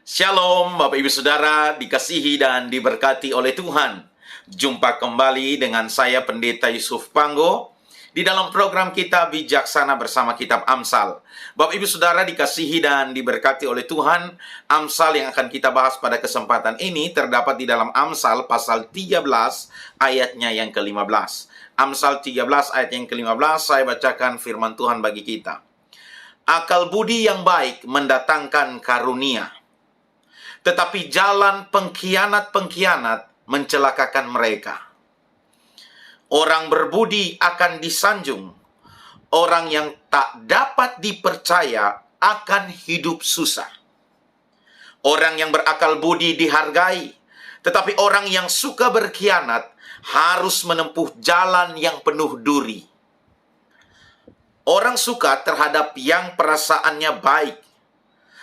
Shalom Bapak Ibu Saudara, dikasihi dan diberkati oleh Tuhan. Jumpa kembali dengan saya Pendeta Yusuf Panggo di dalam program kita Bijaksana bersama Kitab Amsal. Bapak Ibu Saudara dikasihi dan diberkati oleh Tuhan. Amsal yang akan kita bahas pada kesempatan ini terdapat di dalam Amsal pasal 13 ayatnya yang ke-15. Amsal 13 ayat yang ke-15, saya bacakan firman Tuhan bagi kita. Akal budi yang baik mendatangkan karunia, tetapi jalan pengkhianat-pengkhianat mencelakakan mereka. Orang berbudi akan disanjung, orang yang tak dapat dipercaya akan hidup susah. Orang yang berakal budi dihargai, tetapi orang yang suka berkhianat harus menempuh jalan yang penuh duri. Orang suka terhadap yang perasaannya baik,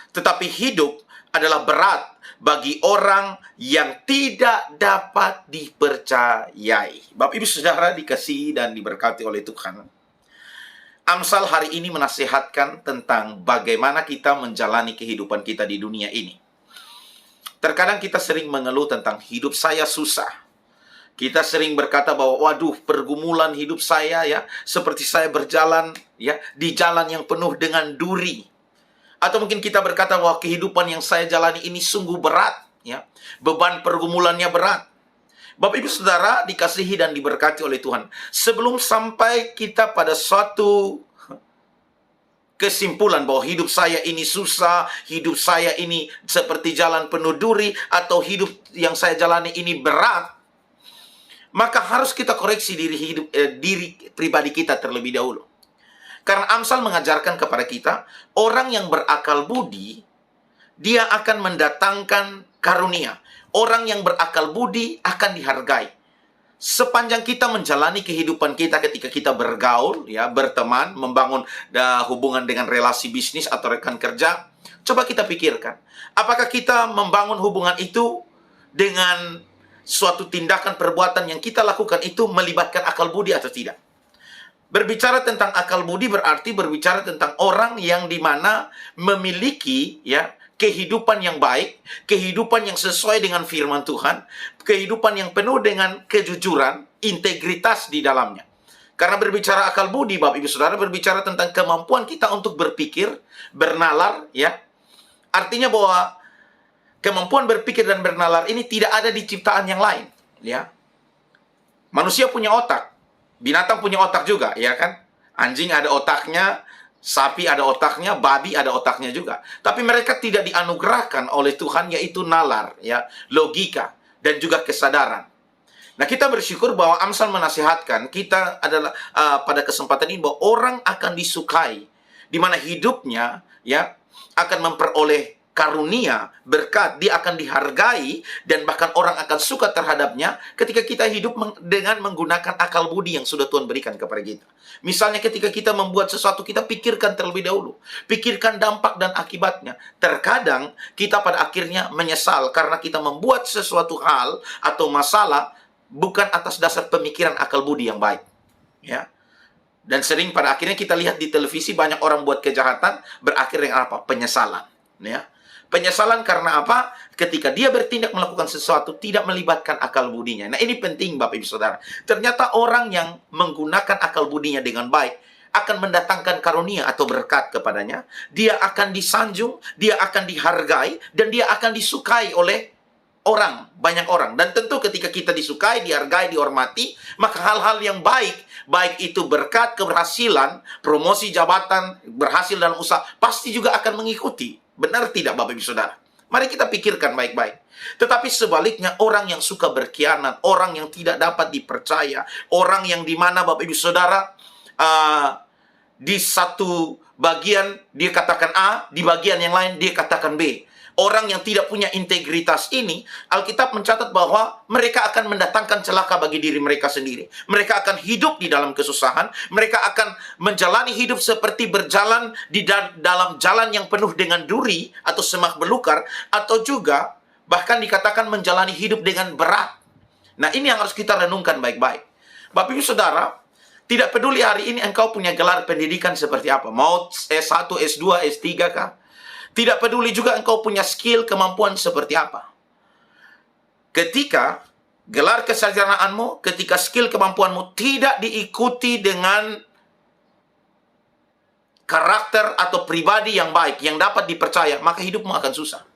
tetapi hidup adalah berat bagi orang yang tidak dapat dipercayai. Bapak Ibu Saudara dikasihi dan diberkati oleh Tuhan. Amsal hari ini menasihatkan tentang bagaimana kita menjalani kehidupan kita di dunia ini. Terkadang kita sering mengeluh tentang hidup saya susah. Kita sering berkata bahwa waduh, pergumulan hidup saya ya seperti saya berjalan ya di jalan yang penuh dengan duri. Atau mungkin kita berkata bahwa kehidupan yang saya jalani ini sungguh berat, ya. Beban pergumulannya berat. Bapak Ibu Saudara dikasihi dan diberkati oleh Tuhan. Sebelum sampai kita pada suatu kesimpulan bahwa hidup saya ini susah, hidup saya ini seperti jalan penuh duri, atau hidup yang saya jalani ini berat, maka harus kita koreksi diri pribadi kita terlebih dahulu. Karena Amsal mengajarkan kepada kita, orang yang berakal budi, dia akan mendatangkan karunia. Orang yang berakal budi akan dihargai. Sepanjang kita menjalani kehidupan kita ketika kita bergaul, ya, berteman, membangun hubungan dengan relasi bisnis atau rekan kerja, coba kita pikirkan, apakah kita membangun hubungan itu dengan suatu tindakan perbuatan yang kita lakukan itu melibatkan akal budi atau tidak? Berbicara tentang akal budi berarti berbicara tentang orang yang dimana memiliki ya kehidupan yang baik, kehidupan yang sesuai dengan firman Tuhan, kehidupan yang penuh dengan kejujuran, integritas di dalamnya. Karena berbicara akal budi, Bapak Ibu Saudara, berbicara tentang kemampuan kita untuk berpikir, bernalar, ya. Artinya bahwa kemampuan berpikir dan bernalar ini tidak ada di ciptaan yang lain, ya. Manusia punya otak. Binatang punya otak juga, ya kan? Anjing ada otaknya, sapi ada otaknya, babi ada otaknya juga. Tapi mereka tidak dianugerahkan oleh Tuhan, yaitu nalar, ya, logika, dan juga kesadaran. Nah, kita bersyukur bahwa Amsal menasihatkan kita adalah pada kesempatan ini bahwa orang akan disukai, di mana hidupnya, ya, akan memperoleh karunia, berkat, dia akan dihargai, dan bahkan orang akan suka terhadapnya ketika kita hidup dengan menggunakan akal budi yang sudah Tuhan berikan kepada kita. Misalnya ketika kita membuat sesuatu, kita pikirkan terlebih dahulu. Pikirkan dampak dan akibatnya. Terkadang kita pada akhirnya menyesal karena kita membuat sesuatu hal atau masalah bukan atas dasar pemikiran akal budi yang baik. Ya. Dan sering pada akhirnya kita lihat di televisi banyak orang buat kejahatan, berakhir dengan apa? Penyesalan. Ya. Penyesalan karena apa? Ketika dia bertindak melakukan sesuatu tidak melibatkan akal budinya. Nah, ini penting Bapak Ibu Saudara. Ternyata orang yang menggunakan akal budinya dengan baik akan mendatangkan karunia atau berkat kepadanya. Dia akan disanjung, dia akan dihargai, dan dia akan disukai oleh orang, banyak orang. Dan tentu ketika kita disukai, dihargai, dihormati, maka hal-hal yang baik, baik itu berkat, keberhasilan, promosi jabatan, berhasil dalam usaha, pasti juga akan mengikuti. Benar tidak Bapak Ibu Saudara? Mari kita pikirkan baik-baik. Tetapi sebaliknya, orang yang suka berkhianat, orang yang tidak dapat dipercaya, orang yang dimana Bapak Ibu Saudara di satu bagian dia katakan A, di bagian yang lain dia katakan B. Orang yang tidak punya integritas ini, Alkitab mencatat bahwa mereka akan mendatangkan celaka bagi diri mereka sendiri. Mereka akan hidup di dalam kesusahan. Mereka akan menjalani hidup seperti berjalan di dalam jalan yang penuh dengan duri atau semak belukar. Atau juga bahkan dikatakan menjalani hidup dengan berat. Nah, ini yang harus kita renungkan baik-baik. Bapak Ibu Saudara, tidak peduli hari ini engkau punya gelar pendidikan seperti apa. Mau S1, S2, S3 kah? Tidak peduli juga engkau punya skill, kemampuan seperti apa. Ketika gelar kesarjanaanmu, ketika skill kemampuanmu tidak diikuti dengan karakter atau pribadi yang baik, yang dapat dipercaya, maka hidupmu akan susah.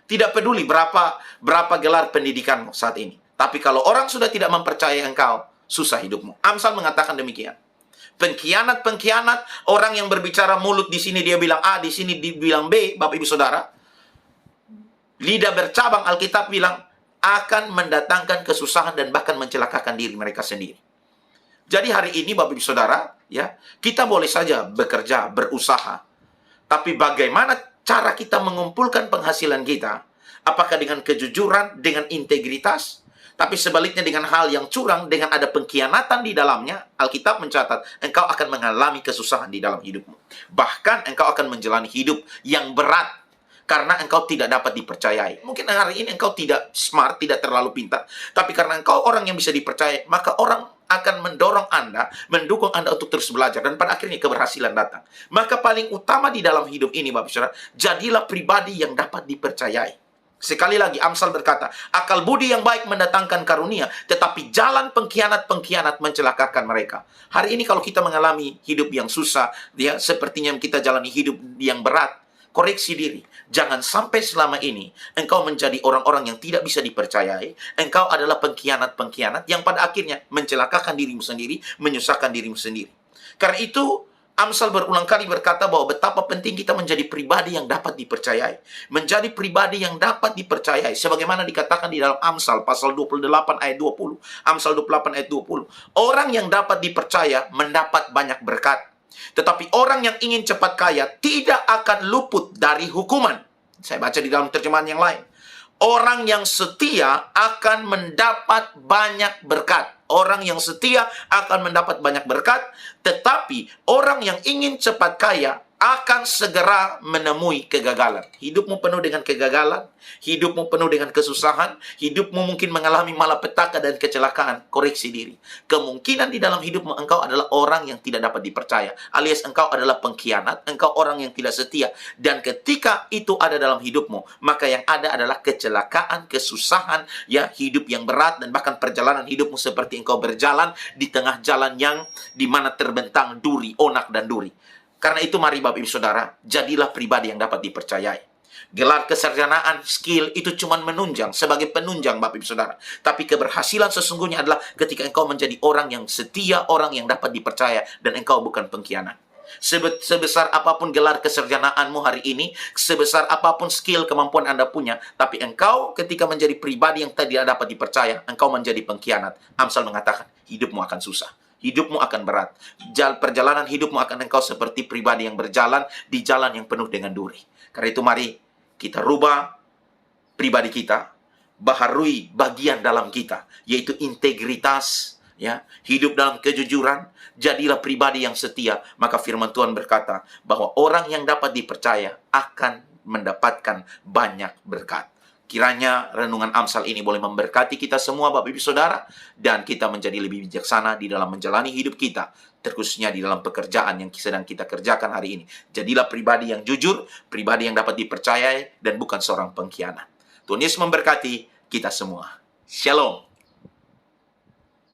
Tidak peduli berapa gelar pendidikanmu saat ini. Tapi kalau orang sudah tidak mempercayai engkau, susah hidupmu. Amsal mengatakan demikian. Pengkhianat, orang yang berbicara mulut di sini dia bilang A, di sini dibilang B, Bapak Ibu Saudara. Lidah bercabang, Alkitab bilang, akan mendatangkan kesusahan dan bahkan mencelakakan diri mereka sendiri. Jadi hari ini Bapak Ibu Saudara, ya, kita boleh saja bekerja, berusaha. Tapi bagaimana cara kita mengumpulkan penghasilan kita? Apakah dengan kejujuran, dengan integritas? Tapi sebaliknya dengan hal yang curang, dengan ada pengkhianatan di dalamnya, Alkitab mencatat, engkau akan mengalami kesusahan di dalam hidupmu. Bahkan engkau akan menjalani hidup yang berat, karena engkau tidak dapat dipercayai. Mungkin hari ini engkau tidak smart, tidak terlalu pintar, tapi karena engkau orang yang bisa dipercayai, maka orang akan mendorong Anda, mendukung Anda untuk terus belajar, dan pada akhirnya keberhasilan datang. Maka paling utama di dalam hidup ini, Bapak Saudara, jadilah pribadi yang dapat dipercayai. Sekali lagi, Amsal berkata, akal budi yang baik mendatangkan karunia, tetapi jalan pengkhianat mencelakakan mereka. Hari ini kalau kita mengalami hidup yang susah, ya, sepertinya kita jalani hidup yang berat, koreksi diri. Jangan sampai selama ini engkau menjadi orang-orang yang tidak bisa dipercayai. Engkau adalah pengkhianat yang pada akhirnya mencelakakan dirimu sendiri, menyusahkan dirimu sendiri. Karena itu, Amsal berulang kali berkata bahwa betapa penting kita menjadi pribadi yang dapat dipercayai. Menjadi pribadi yang dapat dipercayai. Sebagaimana dikatakan di dalam Amsal pasal 28 ayat 20. Amsal 28 ayat 20. Orang yang dapat dipercaya mendapat banyak berkat. Tetapi orang yang ingin cepat kaya tidak akan luput dari hukuman. Saya baca di dalam terjemahan yang lain. Orang yang setia akan mendapat banyak berkat. Orang yang setia akan mendapat banyak berkat, tetapi orang yang ingin cepat kaya akan segera menemui kegagalan. Hidupmu penuh dengan kegagalan, hidupmu penuh dengan kesusahan, hidupmu mungkin mengalami malapetaka dan kecelakaan. Koreksi diri. Kemungkinan di dalam hidupmu engkau adalah orang yang tidak dapat dipercaya, alias engkau adalah pengkhianat, engkau orang yang tidak setia. Dan ketika itu ada dalam hidupmu, maka yang ada adalah kecelakaan, kesusahan, ya, hidup yang berat, dan bahkan perjalanan hidupmu seperti engkau berjalan di tengah jalan yang dimana terbentang duri, onak dan duri. Karena itu mari Bapak Ibu Saudara, jadilah pribadi yang dapat dipercayai. Gelar kesarjanaan, skill itu cuma menunjang, sebagai penunjang Bapak Ibu Saudara. Tapi keberhasilan sesungguhnya adalah ketika engkau menjadi orang yang setia, orang yang dapat dipercaya, dan engkau bukan pengkhianat. Sebesar apapun gelar kesarjanaanmu hari ini, sebesar apapun skill kemampuan Anda punya, tapi engkau ketika menjadi pribadi yang tidak dapat dipercaya, engkau menjadi pengkhianat. Amsal mengatakan, hidupmu akan susah. Hidupmu akan berat. Perjalanan hidupmu akan engkau seperti pribadi yang berjalan di jalan yang penuh dengan duri. Karena itu mari kita rubah pribadi kita, baharui bagian dalam kita, yaitu integritas, ya, hidup dalam kejujuran, jadilah pribadi yang setia. Maka firman Tuhan berkata bahwa orang yang dapat dipercaya akan mendapatkan banyak berkat. Kiranya renungan Amsal ini boleh memberkati kita semua Bapak Ibu Saudara, dan kita menjadi lebih bijaksana di dalam menjalani hidup kita, terkhususnya di dalam pekerjaan yang sedang kita kerjakan hari ini. Jadilah pribadi yang jujur, pribadi yang dapat dipercayai, dan bukan seorang pengkhianat. Tuhan Yesus memberkati kita semua. Shalom.